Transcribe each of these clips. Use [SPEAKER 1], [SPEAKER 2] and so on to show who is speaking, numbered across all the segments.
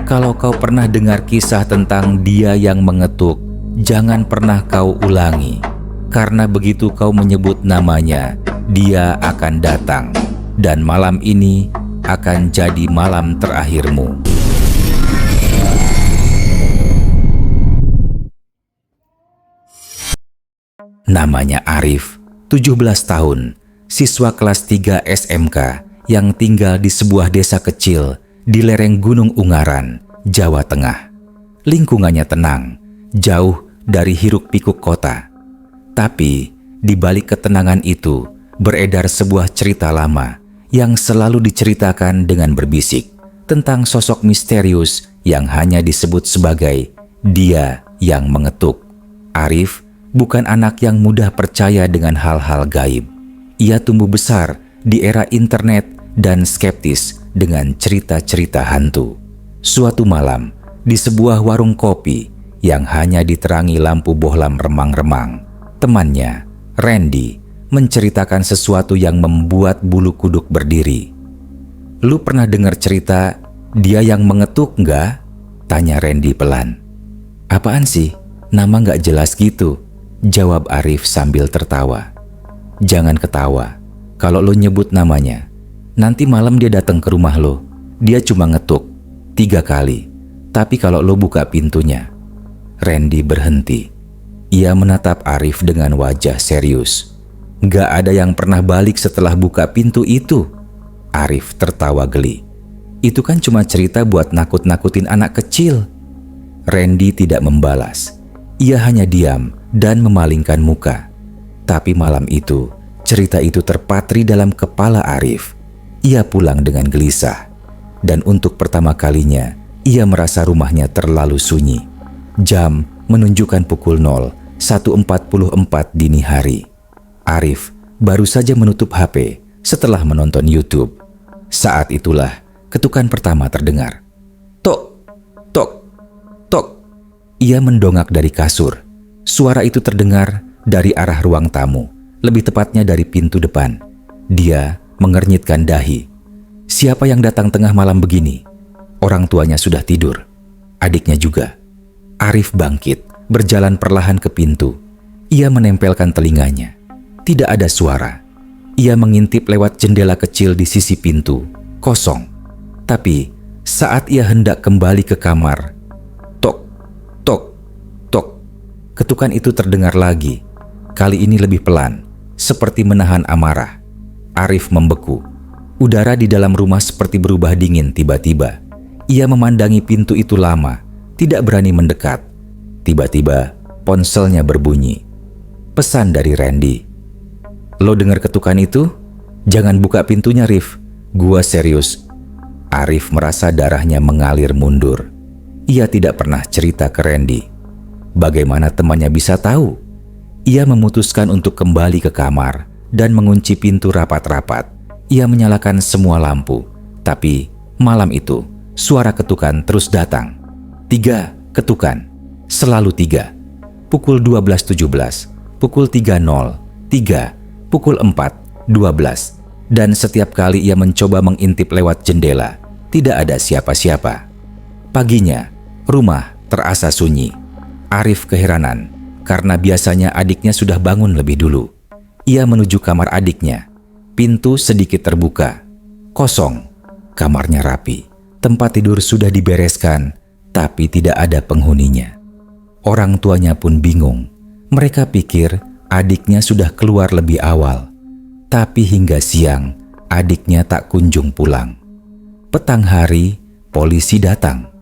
[SPEAKER 1] Kalau kau pernah dengar kisah tentang dia yang mengetuk, jangan pernah kau ulangi. Karena begitu kau menyebut namanya, dia akan datang. Dan malam ini akan jadi malam terakhirmu. Namanya Arif, 17 tahun, siswa kelas 3 SMK yang tinggal di sebuah desa kecil di lereng Gunung Ungaran, Jawa Tengah. Lingkungannya tenang, jauh dari hiruk-pikuk kota. Tapi di balik ketenangan itu beredar sebuah cerita lama yang selalu diceritakan dengan berbisik tentang sosok misterius yang hanya disebut sebagai dia yang mengetuk. Arif bukan anak yang mudah percaya dengan hal-hal gaib. Ia tumbuh besar di era internet dan skeptis dengan cerita-cerita hantu. Suatu malam, di sebuah warung kopi yang hanya diterangi lampu bohlam remang-remang, temannya, Randy, menceritakan sesuatu yang membuat bulu kuduk berdiri. "Lu pernah dengar cerita dia yang mengetuk nggak?" tanya Randy pelan. "Apaan sih? Nama nggak jelas gitu," jawab Arif sambil tertawa. "Jangan ketawa. Kalau lo nyebut namanya, nanti malam dia datang ke rumah lo. Dia cuma ngetuk 3 kali. Tapi kalau lo buka pintunya..." Randy berhenti. Ia menatap Arif dengan wajah serius. "Gak ada yang pernah balik setelah buka pintu itu." Arif tertawa geli. "Itu kan cuma cerita buat nakut-nakutin anak kecil." Randy tidak membalas. Ia hanya diam dan memalingkan muka. Tapi malam itu, cerita itu terpatri dalam kepala Arif. Ia pulang dengan gelisah. Dan untuk pertama kalinya, ia merasa rumahnya terlalu sunyi. Jam menunjukkan pukul 01.44 dini hari. Arif baru saja menutup HP setelah menonton YouTube. Saat itulah ketukan pertama terdengar. Tok, tok, tok. Ia mendongak dari kasur. Suara itu terdengar dari arah ruang tamu, lebih tepatnya dari pintu depan. Dia mengernyitkan dahi. Siapa yang datang tengah malam begini? Orang tuanya sudah tidur. Adiknya juga. Arif bangkit, berjalan perlahan ke pintu. Ia menempelkan telinganya. Tidak ada suara. Ia mengintip lewat jendela kecil di sisi pintu. Kosong. Tapi saat ia hendak kembali ke kamar, tok, tok, tok. Ketukan itu terdengar lagi. Kali ini lebih pelan, seperti menahan amarah. Arif membeku. Udara di dalam rumah seperti berubah dingin tiba-tiba. Ia memandangi pintu itu lama, tidak berani mendekat. Tiba-tiba ponselnya berbunyi. Pesan dari Randy. "Lo dengar ketukan itu? Jangan buka pintunya, Rif. Gua serius." Arif merasa darahnya mengalir mundur. Ia tidak pernah cerita ke Randy. Bagaimana temannya bisa tahu? Ia memutuskan untuk kembali ke kamar dan mengunci pintu rapat-rapat. Ia menyalakan semua lampu. Tapi malam itu, suara ketukan terus datang. 3 ketukan. Selalu 3. Pukul 12.17, pukul 3.03, pukul 4.12. Dan setiap kali ia mencoba mengintip lewat jendela, tidak ada siapa-siapa. Paginya, rumah terasa sunyi. Arif keheranan, karena biasanya adiknya sudah bangun lebih dulu. Ia menuju kamar adiknya. Pintu sedikit terbuka. Kosong. Kamarnya rapi. Tempat tidur sudah dibereskan, tapi tidak ada penghuninya. Orang tuanya pun bingung. Mereka pikir adiknya sudah keluar lebih awal. Tapi hingga siang, adiknya tak kunjung pulang. Petang hari, polisi datang.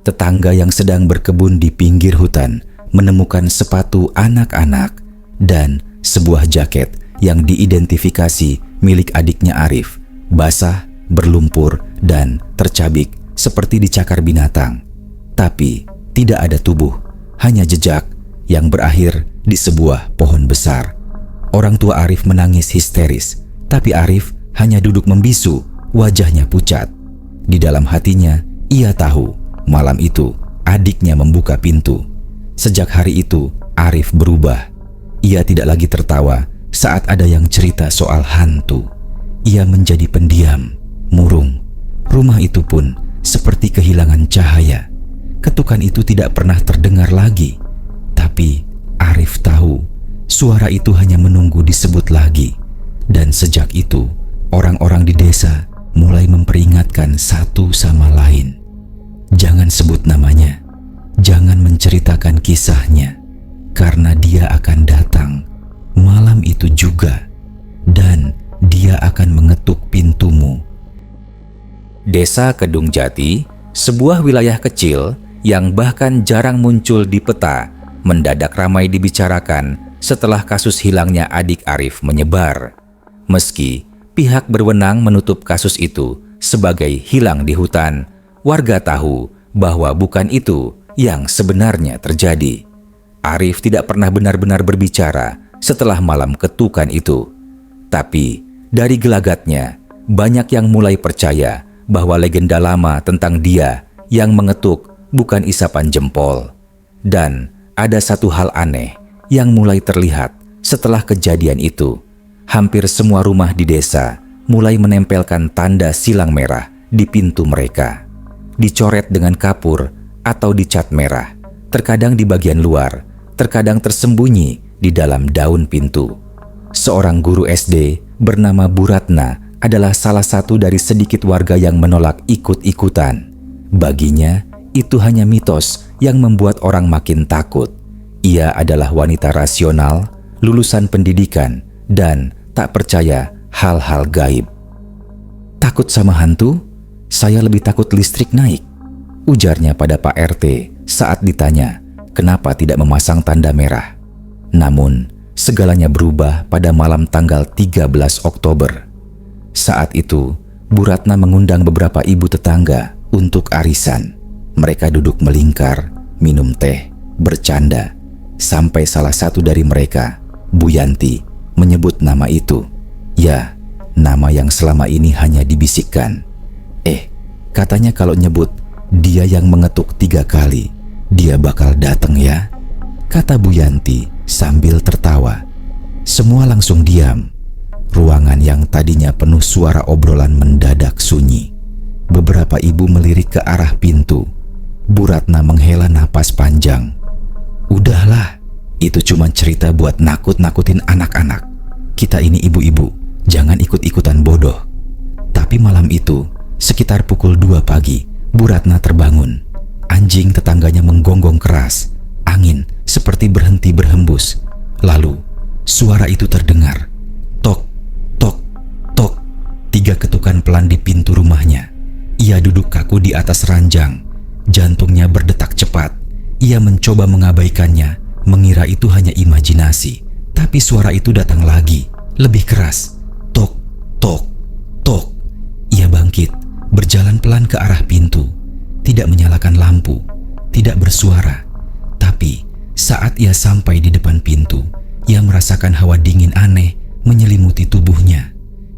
[SPEAKER 1] Tetangga yang sedang berkebun di pinggir hutan menemukan sepatu anak-anak dan sebuah jaket yang diidentifikasi milik adiknya Arif, basah, berlumpur, dan tercabik seperti dicakar binatang. Tapi tidak ada tubuh, hanya jejak yang berakhir di sebuah pohon besar. Orang tua Arif menangis histeris, tapi Arif hanya duduk membisu, wajahnya pucat. Di dalam hatinya, ia tahu malam itu adiknya membuka pintu. Sejak hari itu, Arif berubah. Ia tidak lagi tertawa saat ada yang cerita soal hantu. Ia menjadi pendiam, murung. Rumah itu pun seperti kehilangan cahaya. Ketukan itu tidak pernah terdengar lagi. Tapi Arif tahu suara itu hanya menunggu disebut lagi. Dan sejak itu, orang-orang di desa mulai memperingatkan satu sama lain. Jangan sebut namanya, jangan menceritakan kisahnya, karena dia akan datang malam itu juga, dan dia akan mengetuk pintumu. Desa Kedung Jati, sebuah wilayah kecil yang bahkan jarang muncul di peta, mendadak ramai dibicarakan setelah kasus hilangnya adik Arif menyebar. Meski pihak berwenang menutup kasus itu sebagai hilang di hutan, warga tahu bahwa bukan itu yang sebenarnya terjadi. Arif tidak pernah benar-benar berbicara setelah malam ketukan itu. Tapi dari gelagatnya, banyak yang mulai percaya bahwa legenda lama tentang dia yang mengetuk bukan isapan jempol. Dan ada satu hal aneh yang mulai terlihat setelah kejadian itu. Hampir semua rumah di desa mulai menempelkan tanda silang merah di pintu mereka. Dicoret dengan kapur atau dicat merah, terkadang di bagian luar, terkadang tersembunyi di dalam daun pintu. Seorang guru SD bernama Bu Ratna adalah salah satu dari sedikit warga yang menolak ikut-ikutan. Baginya, itu hanya mitos yang membuat orang makin takut. Ia adalah wanita rasional, lulusan pendidikan, dan tak percaya hal-hal gaib. Takut sama hantu? Saya lebih takut listrik naik, ujarnya pada Pak RT saat ditanya kenapa tidak memasang tanda merah. Namun, segalanya berubah pada malam tanggal 13 Oktober. Saat itu, Bu Ratna mengundang beberapa ibu tetangga untuk arisan. Mereka duduk melingkar, minum teh, bercanda, sampai salah satu dari mereka, Bu Yanti, menyebut nama itu. Ya, nama yang selama ini hanya dibisikkan. Katanya kalau nyebut dia yang mengetuk 3 kali, dia bakal datang ya, kata Bu Yanti sambil tertawa. Semua langsung diam. Ruangan yang tadinya penuh suara obrolan mendadak sunyi. Beberapa ibu melirik ke arah pintu. Bu Ratna menghela napas panjang. Udahlah, itu cuma cerita buat nakut-nakutin anak-anak. Kita ini ibu-ibu, jangan ikut-ikutan bodoh. Tapi malam itu, sekitar pukul 2 pagi, Bu Ratna terbangun. Anjing tetangganya menggonggong keras. Angin seperti berhenti berhembus. Lalu, suara itu terdengar. Tok, tok, tok. 3 ketukan pelan di pintu rumahnya. Ia duduk kaku di atas ranjang. Jantungnya berdetak cepat. Ia mencoba mengabaikannya, mengira itu hanya imajinasi. Tapi suara itu datang lagi, lebih keras. Tok, tok, tok. Ia bangkit, berjalan pelan ke arah pintu. Tidak menyalakan lampu, tidak bersuara. Tapi saat ia sampai di depan pintu, ia merasakan hawa dingin aneh menyelimuti tubuhnya.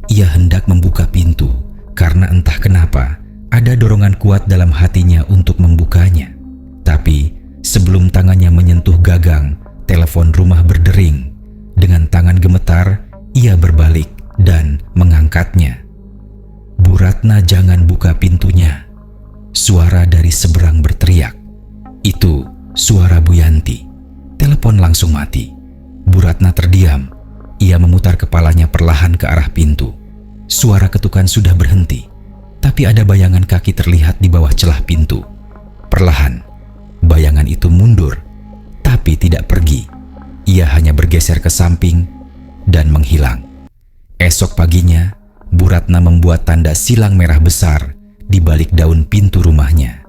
[SPEAKER 1] Ia hendak membuka pintu karena entah kenapa ada dorongan kuat dalam hatinya untuk membukanya. Tapi sebelum tangannya menyentuh gagang, telepon rumah berdering. Dengan tangan gemetar, ia berbalik dan mengangkatnya. Bu Ratna, jangan buka pintunya. Suara dari seberang berteriak. Itu suara Bu Yanti. Telepon langsung mati. Bu Ratna terdiam. Ia memutar kepalanya perlahan ke arah pintu. Suara ketukan sudah berhenti, tapi ada bayangan kaki terlihat di bawah celah pintu. Perlahan, bayangan itu mundur, tapi tidak pergi. Ia hanya bergeser ke samping dan menghilang. Esok paginya, Bu Ratna membuat tanda silang merah besar di balik daun pintu rumahnya.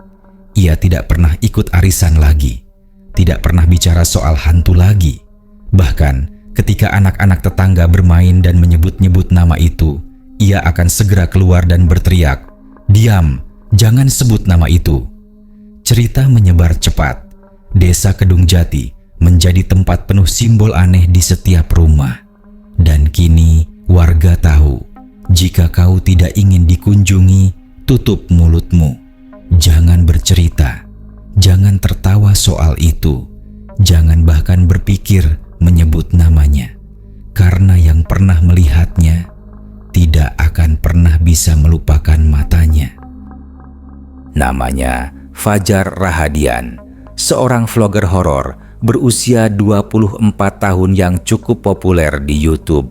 [SPEAKER 1] Ia tidak pernah ikut arisan lagi, tidak pernah bicara soal hantu lagi. Bahkan ketika anak-anak tetangga bermain dan menyebut-nyebut nama itu, ia akan segera keluar dan berteriak, "Diam, jangan sebut nama itu." Cerita menyebar cepat. Desa Kedung Jati menjadi tempat penuh simbol aneh di setiap rumah. Dan kini warga tahu, jika kau tidak ingin dikunjungi, tutup mulutmu. Jangan bercerita, jangan tertawa soal itu, jangan bahkan berpikir menyebut namanya. Karena yang pernah melihatnya tidak akan pernah bisa melupakan matanya. Namanya Fajar Rahadian, seorang vlogger horor berusia 24 tahun yang cukup populer di YouTube.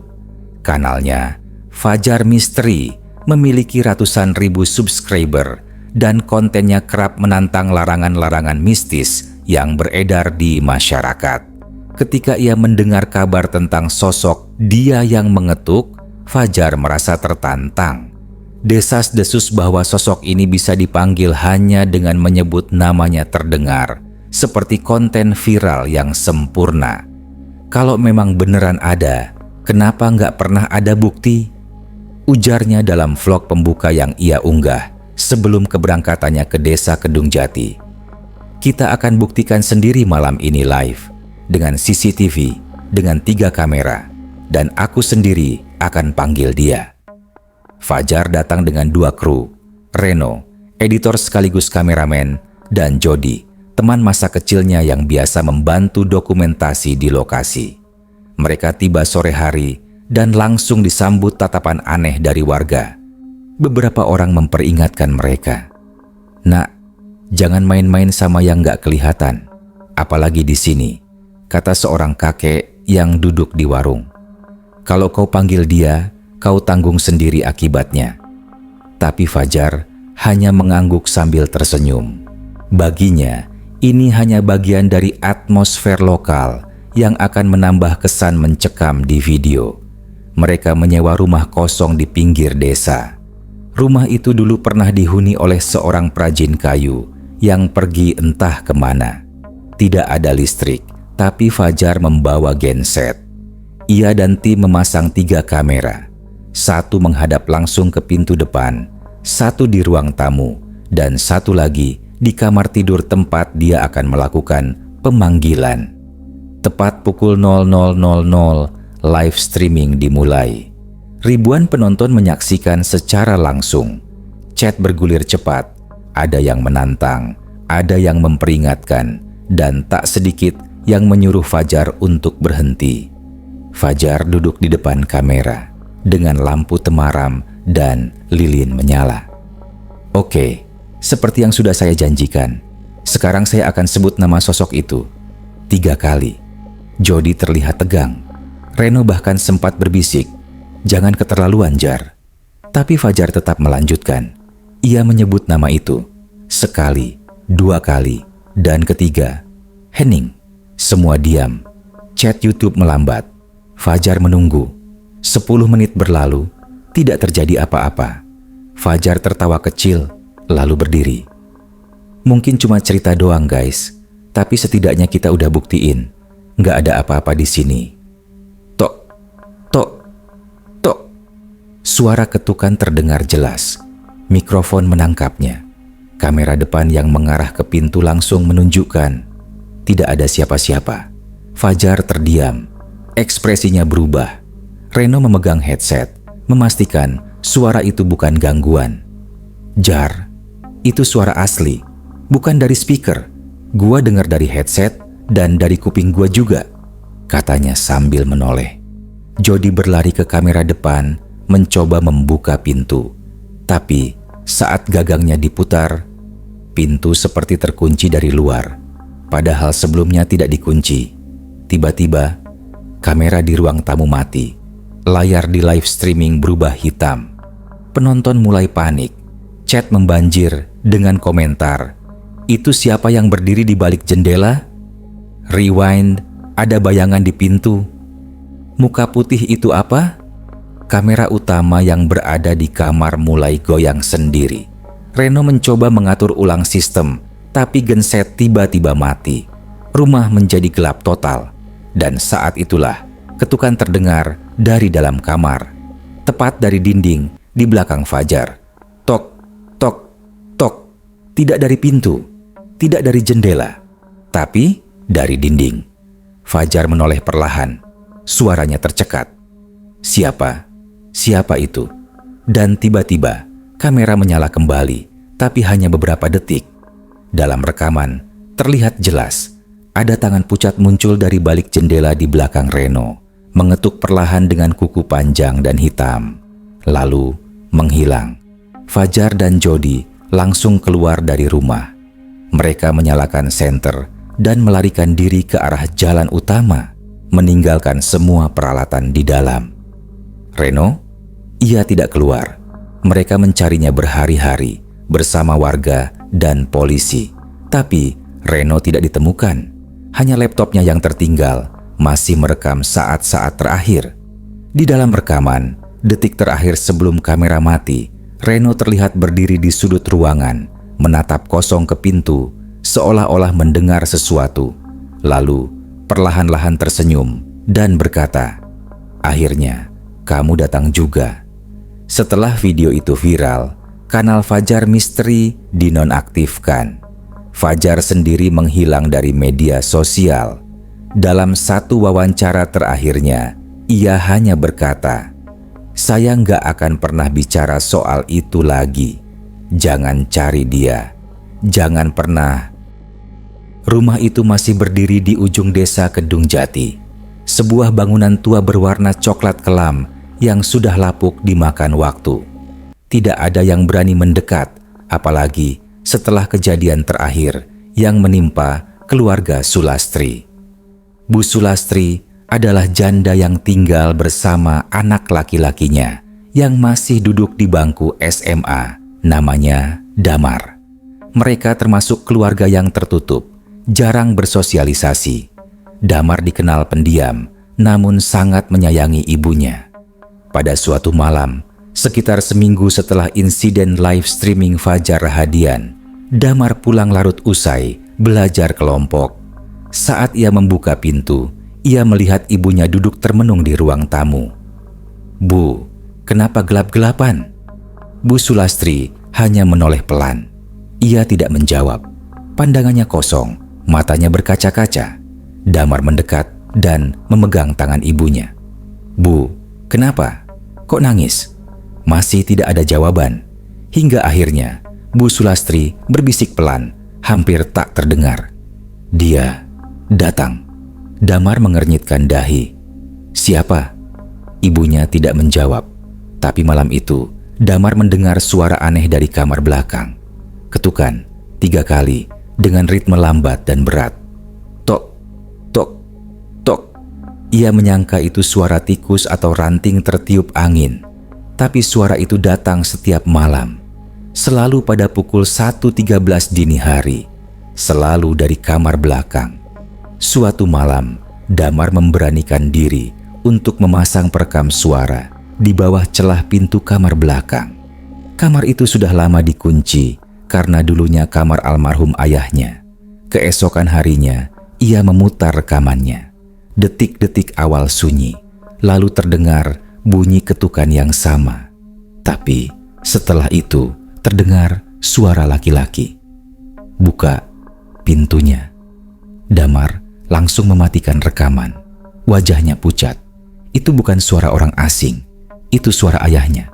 [SPEAKER 1] Kanalnya, Fajar Misteri, memiliki ratusan ribu subscriber dan kontennya kerap menantang larangan-larangan mistis yang beredar di masyarakat. Ketika ia mendengar kabar tentang sosok dia yang mengetuk, Fajar merasa tertantang. Desas-desus bahwa sosok ini bisa dipanggil hanya dengan menyebut namanya terdengar, seperti konten viral yang sempurna. Kalau memang beneran ada, kenapa nggak pernah ada bukti? Ujarnya dalam vlog pembuka yang ia unggah sebelum keberangkatannya ke desa Kedung Jati. Kita akan buktikan sendiri malam ini live, dengan CCTV, dengan 3 kamera, dan aku sendiri akan panggil dia. Fajar datang dengan 2 kru, Reno, editor sekaligus kameramen, dan Jody, teman masa kecilnya yang biasa membantu dokumentasi di lokasi. Mereka tiba sore hari dan langsung disambut tatapan aneh dari warga. Beberapa orang memperingatkan mereka, "Nak, jangan main-main sama yang gak kelihatan, apalagi di sini," kata seorang kakek yang duduk di warung. "Kalau kau panggil dia, kau tanggung sendiri akibatnya." Tapi Fajar hanya mengangguk sambil tersenyum. Baginya, ini hanya bagian dari atmosfer lokal yang akan menambah kesan mencekam di video. Mereka menyewa rumah kosong di pinggir desa. Rumah itu dulu pernah dihuni oleh seorang perajin kayu yang pergi entah kemana. Tidak ada listrik, tapi Fajar membawa genset. Ia dan tim memasang 3 kamera. 1 menghadap langsung ke pintu depan, 1 di ruang tamu, dan 1 lagi di kamar tidur tempat dia akan melakukan pemanggilan. Tepat pukul 00.00, live streaming dimulai. Ribuan penonton menyaksikan secara langsung. Chat bergulir cepat, ada yang menantang, ada yang memperingatkan, dan tak sedikit yang menyuruh Fajar untuk berhenti. Fajar duduk di depan kamera dengan lampu temaram dan lilin menyala. "Oke, seperti yang sudah saya janjikan, sekarang saya akan sebut nama sosok itu 3 kali. Jody terlihat tegang. Reno bahkan sempat berbisik, "Jangan keterlaluan, Jar." Tapi Fajar tetap melanjutkan. Ia menyebut nama itu 1, 2 kali, dan ketiga, "Hening." Semua diam. Chat YouTube melambat. Fajar menunggu. 10 menit berlalu, tidak terjadi apa-apa. Fajar tertawa kecil, lalu berdiri. "Mungkin cuma cerita doang, guys, tapi setidaknya kita udah buktiin nggak ada apa-apa di sini." Tok, tok, tok. Suara ketukan terdengar jelas. Mikrofon menangkapnya. Kamera depan yang mengarah ke pintu langsung menunjukkan tidak ada siapa-siapa. Fajar terdiam. Ekspresinya berubah. Reno memegang headset, memastikan suara itu bukan gangguan. "Jar, itu suara asli, bukan dari speaker. Gua dengar dari headset dan dari kuping gua juga," katanya sambil menoleh. Jody berlari ke kamera depan, mencoba membuka pintu. Tapi saat gagangnya diputar, pintu seperti terkunci dari luar. Padahal sebelumnya tidak dikunci. Tiba-tiba, kamera di ruang tamu mati. Layar di live streaming berubah hitam. Penonton mulai panik. Chat membanjir dengan komentar, "Itu siapa yang berdiri di balik jendela? Rewind, ada bayangan di pintu. Muka putih itu apa?" Kamera utama yang berada di kamar mulai goyang sendiri. Reno mencoba mengatur ulang sistem, tapi genset tiba-tiba mati. Rumah menjadi gelap total. Dan saat itulah ketukan terdengar dari dalam kamar, tepat dari dinding di belakang Fajar. Tok, tok, tok. Tidak dari pintu, tidak dari jendela, tapi dari dinding. Fajar menoleh perlahan. Suaranya tercekat. "Siapa? Siapa itu?" Dan tiba-tiba kamera menyala kembali, tapi hanya beberapa detik. Dalam rekaman terlihat jelas ada tangan pucat muncul dari balik jendela di belakang Reno, mengetuk perlahan dengan kuku panjang dan hitam, lalu menghilang. Fajar dan Jody langsung keluar dari rumah. Mereka menyalakan senter dan melarikan diri ke arah jalan utama, meninggalkan semua peralatan di dalam. Reno? Ia tidak keluar. Mereka mencarinya berhari-hari bersama warga dan polisi. Tapi Reno tidak ditemukan. Hanya laptopnya yang tertinggal masih merekam saat-saat terakhir. Di dalam rekaman, detik terakhir sebelum kamera mati, Reno terlihat berdiri di sudut ruangan, menatap kosong ke pintu, seolah-olah mendengar sesuatu. Lalu, perlahan-lahan tersenyum dan berkata, "Akhirnya, kamu datang juga." Setelah video itu viral, kanal Fajar Misteri dinonaktifkan. Fajar sendiri menghilang dari media sosial. Dalam satu wawancara terakhirnya, ia hanya berkata, "Saya nggak akan pernah bicara soal itu lagi. Jangan cari dia. Jangan pernah." Rumah itu masih berdiri di ujung desa Kedung Jati. Sebuah bangunan tua berwarna coklat kelam yang sudah lapuk dimakan waktu. Tidak ada yang berani mendekat, apalagi setelah kejadian terakhir yang menimpa keluarga Sulastri. Bu Sulastri adalah janda yang tinggal bersama anak laki-lakinya yang masih duduk di bangku SMA, namanya Damar. Mereka termasuk keluarga yang tertutup, jarang bersosialisasi. Damar dikenal pendiam, namun sangat menyayangi ibunya. Pada suatu malam, sekitar seminggu setelah insiden live streaming Fajar Rahadian, Damar pulang larut usai belajar kelompok. Saat ia membuka pintu, ia melihat ibunya duduk termenung di ruang tamu. "Bu, kenapa gelap-gelapan?" Bu Sulastri hanya menoleh pelan. Ia tidak menjawab. Pandangannya kosong, matanya berkaca-kaca. Damar mendekat dan memegang tangan ibunya. "Bu, kenapa? Kok nangis?" Masih tidak ada jawaban. Hingga akhirnya Bu Sulastri berbisik pelan, hampir tak terdengar, "Dia datang." Damar mengernyitkan dahi. "Siapa?" Ibunya tidak menjawab. Tapi malam itu, Damar mendengar suara aneh dari kamar belakang. Ketukan 3 kali dengan ritme lambat dan berat. Tok, tok, tok. Ia menyangka itu suara tikus atau ranting tertiup angin. Tapi suara itu datang setiap malam. Selalu pada pukul 1.13 dini hari. Selalu dari kamar belakang. Suatu malam, Damar memberanikan diri untuk memasang perekam suara di bawah celah pintu kamar belakang. Kamar itu sudah lama dikunci karena dulunya kamar almarhum ayahnya. Keesokan harinya, ia memutar rekamannya. Detik-detik awal sunyi, lalu terdengar bunyi ketukan yang sama. Tapi setelah itu terdengar suara laki-laki. "Buka pintunya." Damar langsung mematikan rekaman. Wajahnya pucat. Itu bukan suara orang asing. Itu suara ayahnya.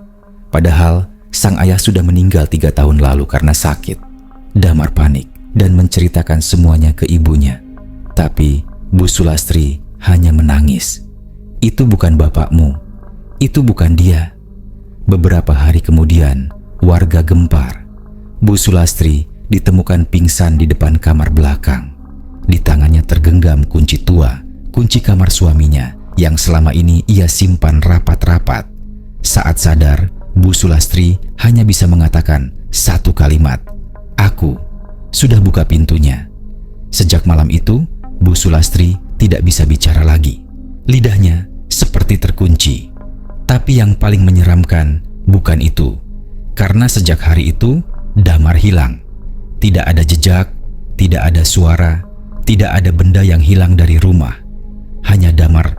[SPEAKER 1] Padahal sang ayah sudah meninggal 3 tahun lalu karena sakit. Damar panik dan menceritakan semuanya ke ibunya. Tapi Bu Sulastri hanya menangis. "Itu bukan bapakmu. Itu bukan dia." Beberapa hari kemudian, warga gempar. Bu Sulastri ditemukan pingsan di depan kamar belakang. Di tangannya tergenggam kunci tua, kunci kamar suaminya yang selama ini ia simpan rapat-rapat. Saat sadar, Bu Sulastri hanya bisa mengatakan satu kalimat, "Aku." Sudah buka pintunya. Sejak malam itu, Bu Sulastri tidak bisa bicara lagi. Lidahnya seperti terkunci. Tapi yang paling menyeramkan bukan itu. Karena sejak hari itu, Damar hilang. Tidak ada jejak, tidak ada suara, tidak ada benda yang hilang dari rumah. Hanya Damar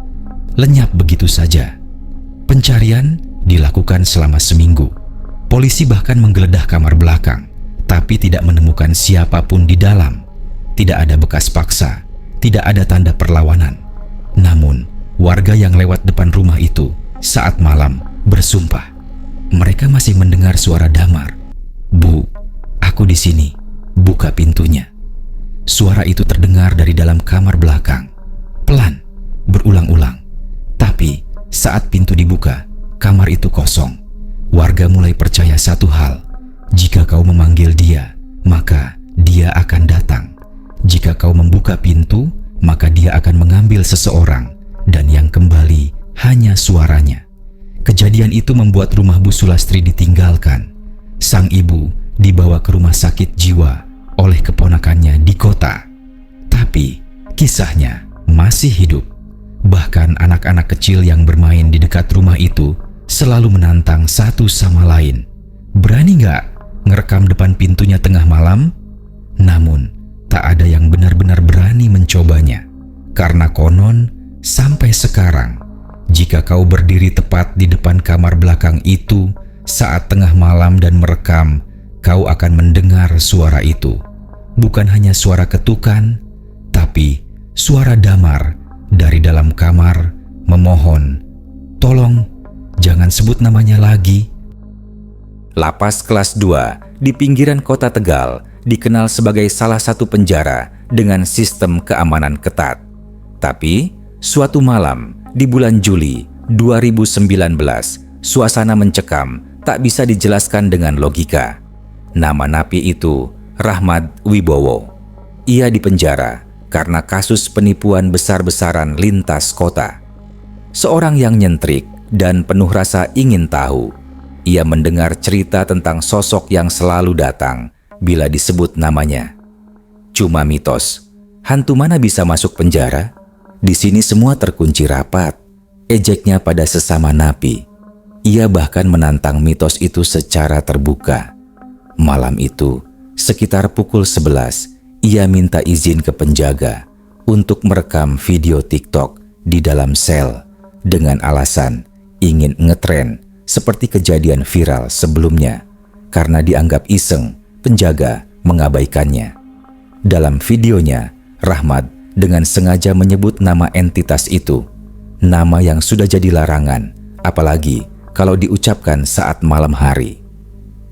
[SPEAKER 1] lenyap begitu saja. Pencarian dilakukan selama seminggu. Polisi bahkan menggeledah kamar belakang, tapi tidak menemukan siapapun di dalam. Tidak ada bekas paksa, tidak ada tanda perlawanan. Namun, warga yang lewat depan rumah itu saat malam bersumpah mereka masih mendengar suara Damar. "Bu, aku di sini. Buka pintunya." Suara itu terdengar dari dalam kamar belakang. Pelan, berulang-ulang. Tapi saat pintu dibuka, kamar itu kosong. Warga mulai percaya satu hal. Jika kau memanggil dia, maka dia akan datang. Jika kau membuka pintu, maka dia akan mengambil seseorang, dan yang kembali hanya suaranya. Kejadian itu membuat rumah Bu Sulastri ditinggalkan. Sang ibu dibawa ke rumah sakit jiwa oleh keponakannya di kota. Tapi kisahnya masih hidup. Bahkan anak-anak kecil yang bermain di dekat rumah itu selalu menantang satu sama lain. Berani nggak ngerekam depan pintunya tengah malam? Namun, tak ada yang benar-benar berani mencobanya. Karena konon, sampai sekarang, jika kau berdiri tepat di depan kamar belakang itu saat tengah malam dan merekam, kau akan mendengar suara itu. Bukan hanya suara ketukan, tapi suara damar dari dalam kamar memohon, "Tolong, jangan sebut namanya lagi." Lapas kelas 2 di pinggiran kota Tegal dikenal sebagai salah satu penjara dengan sistem keamanan ketat. Tapi, suatu malam di bulan Juli 2019, suasana mencekam tak bisa dijelaskan dengan logika. Nama napi itu Rahmad Wibowo. Ia dipenjara karena kasus penipuan besar-besaran lintas kota. Seorang yang nyentrik dan penuh rasa ingin tahu. Ia mendengar cerita tentang sosok yang selalu datang bila disebut namanya. Cuma mitos. Hantu mana bisa masuk penjara? Di sini semua terkunci rapat. Ejeknya pada sesama napi. Ia bahkan menantang mitos itu secara terbuka. Malam itu, sekitar pukul 11, ia minta izin ke penjaga untuk merekam video TikTok di dalam sel dengan alasan ingin ngetren seperti kejadian viral sebelumnya. Karena dianggap iseng, penjaga mengabaikannya. Dalam videonya, Rahmad dengan sengaja menyebut nama entitas itu, nama yang sudah jadi larangan, apalagi kalau diucapkan saat malam hari.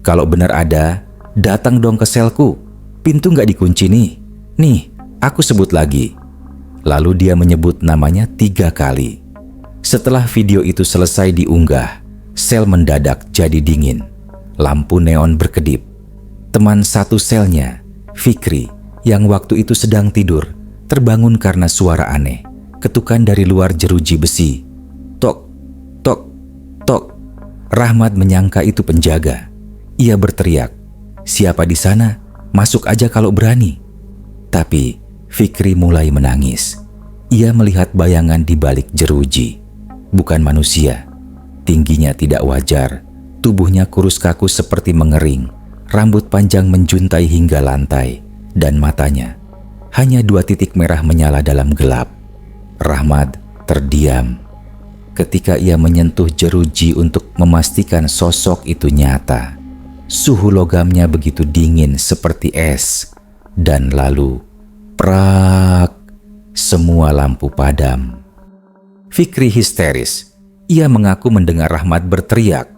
[SPEAKER 1] "Kalau benar ada, datang dong ke selku. Pintu nggak dikunci nih. Nih, aku sebut lagi." Lalu dia menyebut namanya 3 kali. Setelah video itu selesai diunggah, sel mendadak jadi dingin. Lampu neon berkedip. Teman satu selnya, Fikri, yang waktu itu sedang tidur, terbangun karena suara aneh, ketukan dari luar jeruji besi. Tok, tok, tok. Rahmat menyangka itu penjaga. Ia berteriak, "Siapa di sana? Masuk aja kalau berani." Tapi Fikri mulai menangis. Ia melihat bayangan di balik jeruji. Bukan manusia. Tingginya tidak wajar, tubuhnya kurus kaku seperti mengering, rambut panjang menjuntai hingga lantai, dan matanya hanya 2 titik merah menyala dalam gelap. Rahmat terdiam. Ketika ia menyentuh jeruji untuk memastikan sosok itu nyata, suhu logamnya begitu dingin seperti es, dan lalu prak, semua lampu padam. Fikri histeris. Ia mengaku mendengar Rahmat berteriak,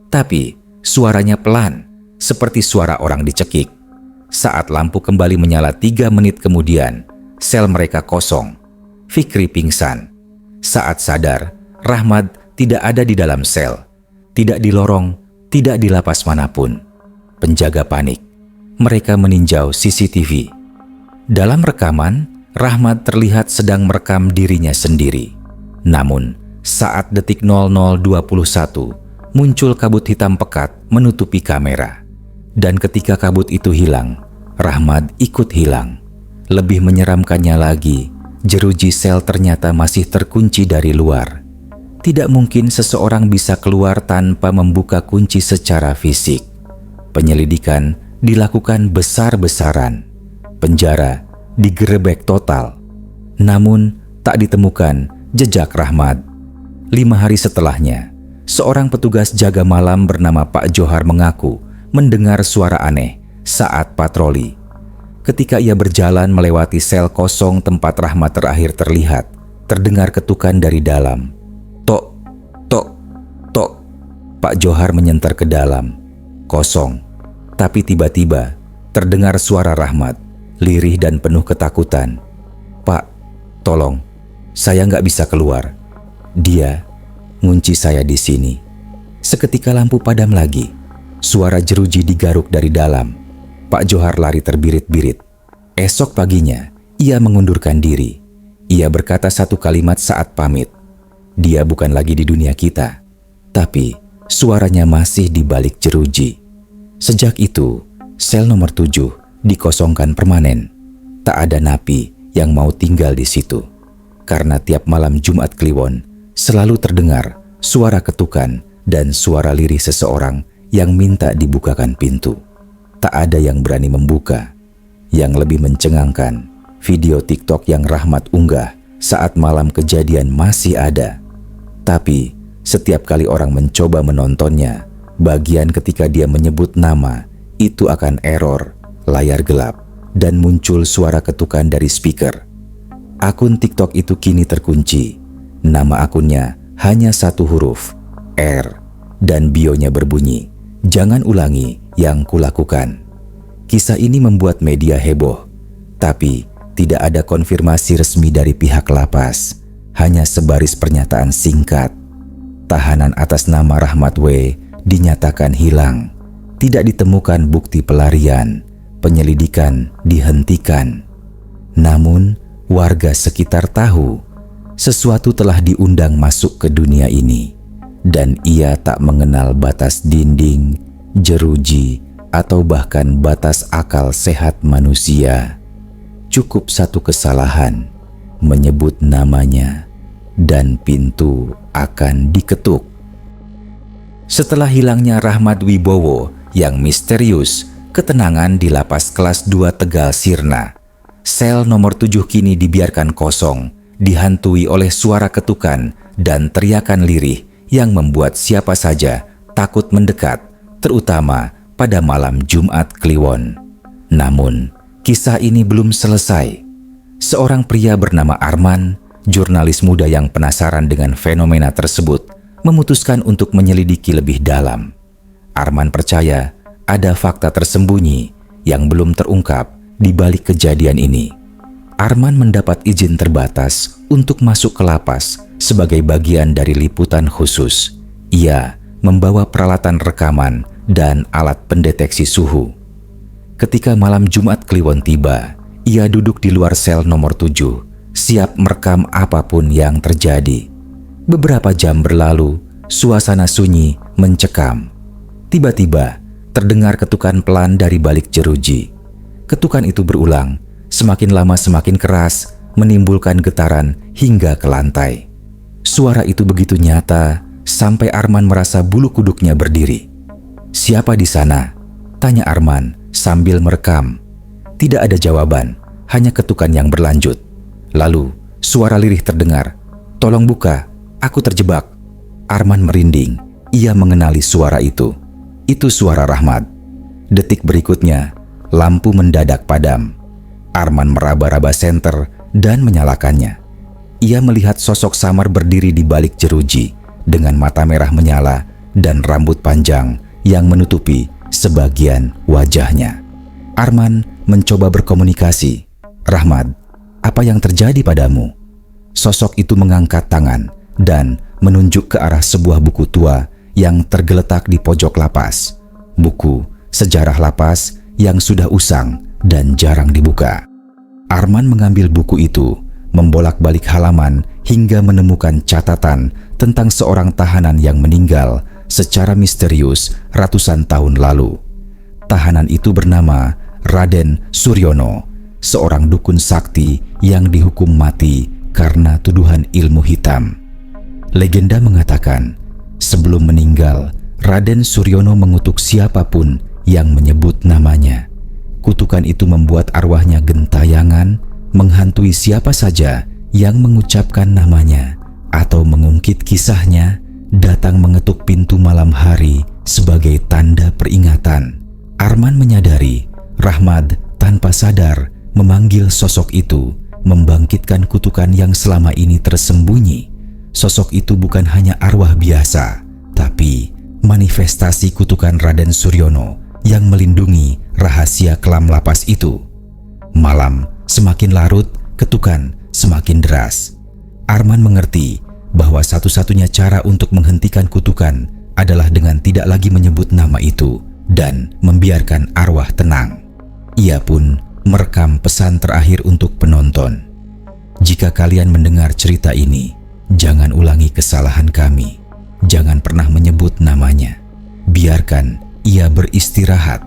[SPEAKER 1] tapi suaranya pelan, seperti suara orang dicekik. Saat lampu kembali menyala 3 menit kemudian, sel mereka kosong. Fikri pingsan. Saat sadar, Rahmat tidak ada di dalam sel, tidak di lorong, tidak di lapas manapun. Penjaga panik. Mereka meninjau CCTV. Dalam rekaman, Rahmat terlihat sedang merekam dirinya sendiri. Namun, saat detik 00.21, muncul kabut hitam pekat menutupi kamera. Dan ketika kabut itu hilang, Rahmat ikut hilang. Lebih menyeramkannya lagi, jeruji sel ternyata masih terkunci dari luar. Tidak mungkin seseorang bisa keluar tanpa membuka kunci secara fisik. Penyelidikan dilakukan besar-besaran. Penjara digerebek total. Namun, tak ditemukan jejak Rahmat. 5 hari setelahnya, seorang petugas jaga malam bernama Pak Johar mengaku mendengar suara aneh saat patroli. Ketika ia berjalan melewati sel kosong tempat Rahmat terakhir terlihat, terdengar ketukan dari dalam. Tok, tok, tok. Pak Johar menyentar ke dalam. Kosong. Tapi tiba-tiba terdengar suara Rahmat, lirih dan penuh ketakutan. "Pak, tolong, saya nggak bisa keluar. Dia ngunci saya di sini." Seketika lampu padam lagi. Suara jeruji digaruk dari dalam. Pak Johar lari terbirit-birit. Esok paginya, ia mengundurkan diri. Ia berkata satu kalimat saat pamit. Dia bukan lagi di dunia kita, tapi suaranya masih di balik jeruji. Sejak itu, sel nomor 7 dikosongkan permanen. Tak ada napi yang mau tinggal di situ. Karena tiap malam Jumat Kliwon selalu terdengar suara ketukan dan suara lirih seseorang yang minta dibukakan pintu. Tak ada yang berani membuka. Yang lebih mencengangkan, video TikTok yang Rahmat unggah saat malam kejadian masih ada. Tapi setiap kali orang mencoba menontonnya, bagian ketika dia menyebut nama itu akan error, layar gelap, dan muncul suara ketukan dari speaker. Akun TikTok itu kini terkunci. Nama akunnya hanya satu huruf, R, dan bionya berbunyi, "Jangan ulangi yang kulakukan." Kisah ini membuat media heboh, tapi tidak ada konfirmasi resmi dari pihak lapas. Hanya sebaris pernyataan singkat. Tahanan atas nama Rahmat W. dinyatakan hilang. Tidak ditemukan bukti pelarian. Penyelidikan dihentikan. Namun, warga sekitar tahu sesuatu telah diundang masuk ke dunia ini. Dan ia tak mengenal batas dinding, jeruji, atau bahkan batas akal sehat manusia. Cukup satu kesalahan, menyebut namanya, dan pintu akan diketuk. Setelah hilangnya Rahmat Wibowo yang misterius, ketenangan di lapas kelas 2 Tegal sirna. Sel nomor 7 kini dibiarkan kosong, dihantui oleh suara ketukan dan teriakan lirih yang membuat siapa saja takut mendekat, terutama pada malam Jumat Kliwon. Namun, kisah ini belum selesai. Seorang pria bernama Arman, jurnalis muda yang penasaran dengan fenomena tersebut, memutuskan untuk menyelidiki lebih dalam. Arman percaya ada fakta tersembunyi yang belum terungkap di balik kejadian ini. Arman mendapat izin terbatas untuk masuk ke lapas sebagai bagian dari liputan khusus. Ia membawa peralatan rekaman dan alat pendeteksi suhu. Ketika malam Jumat Kliwon tiba, ia duduk di luar sel nomor 7, siap merekam apapun yang terjadi. Beberapa jam berlalu, suasana sunyi mencekam. Tiba-tiba, terdengar ketukan pelan dari balik jeruji. Ketukan itu berulang, semakin lama semakin keras, menimbulkan getaran hingga ke lantai. Suara itu begitu nyata, sampai Arman merasa bulu kuduknya berdiri. "Siapa di sana?" tanya Arman sambil merekam. Tidak ada jawaban, hanya ketukan yang berlanjut. Lalu, suara lirih terdengar, "Tolong buka, aku terjebak." Arman merinding, ia mengenali suara itu. Itu suara Rahmat. Detik berikutnya, lampu mendadak padam. Arman meraba-raba senter dan menyalakannya. Ia melihat sosok samar berdiri di balik jeruji dengan mata merah menyala dan rambut panjang yang menutupi sebagian wajahnya. Arman mencoba berkomunikasi. "Rahmat, apa yang terjadi padamu?" Sosok itu mengangkat tangan dan menunjuk ke arah sebuah buku tua yang tergeletak di pojok lapas. Buku sejarah lapas yang sudah usang dan jarang dibuka. Arman mengambil buku itu, membolak-balik halaman hingga menemukan catatan tentang seorang tahanan yang meninggal secara misterius ratusan tahun lalu. Tahanan itu bernama Raden Suryono, seorang dukun sakti yang dihukum mati karena tuduhan ilmu hitam. Legenda mengatakan, sebelum meninggal, Raden Suryono mengutuk siapapun yang menyebut namanya. Kutukan itu membuat arwahnya gentayangan, menghantui siapa saja yang mengucapkan namanya atau mengungkit kisahnya, datang mengetuk pintu malam hari sebagai tanda peringatan. Arman menyadari Rahmat tanpa sadar memanggil sosok itu, membangkitkan kutukan yang selama ini tersembunyi. Sosok itu bukan hanya arwah biasa, tapi manifestasi kutukan Raden Suryono yang melindungi rahasia kelam lapas itu. Malam semakin larut, ketukan semakin deras. Arman mengerti bahwa satu-satunya cara untuk menghentikan kutukan adalah dengan tidak lagi menyebut nama itu dan membiarkan arwah tenang. Ia pun merekam pesan terakhir untuk penonton. Jika kalian mendengar cerita ini, jangan ulangi kesalahan kami. Jangan pernah menyebut namanya. Biarkan ia beristirahat,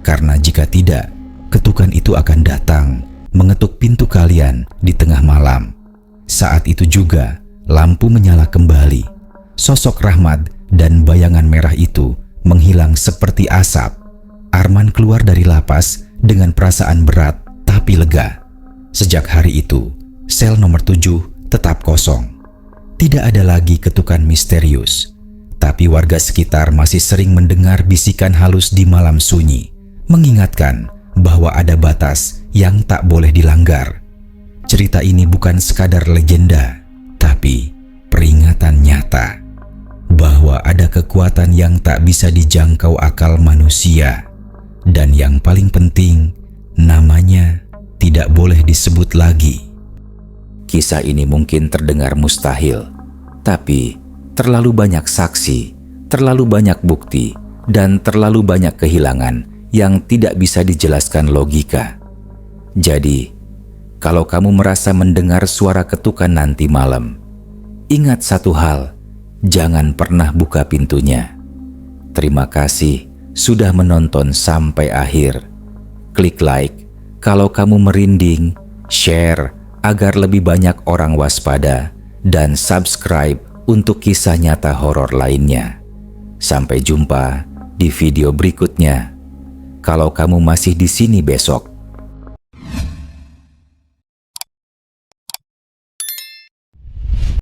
[SPEAKER 1] karena jika tidak, ketukan itu akan datang, mengetuk pintu kalian di tengah malam. Saat itu juga, lampu menyala kembali. Sosok Rahmat dan bayangan merah itu menghilang seperti asap. Arman keluar dari lapas dengan perasaan berat tapi lega. Sejak hari itu, sel nomor 7 tetap kosong. Tidak ada lagi ketukan misterius. Tapi warga sekitar masih sering mendengar bisikan halus di malam sunyi, mengingatkan bahwa ada batas yang tak boleh dilanggar. Cerita ini bukan sekadar legenda, tapi peringatan nyata bahwa ada kekuatan yang tak bisa dijangkau akal manusia. Dan yang paling penting, namanya tidak boleh disebut lagi. Kisah ini mungkin terdengar mustahil, tapi terlalu banyak saksi, terlalu banyak bukti, dan terlalu banyak kehilangan yang tidak bisa dijelaskan logika. Jadi, kalau kamu merasa mendengar suara ketukan nanti malam, ingat satu hal, jangan pernah buka pintunya. Terima kasih sudah menonton sampai akhir. Klik like kalau kamu merinding, share agar lebih banyak orang waspada, dan subscribe untuk kisah nyata horor lainnya. Sampai jumpa di video berikutnya. Kalau kamu masih di sini besok,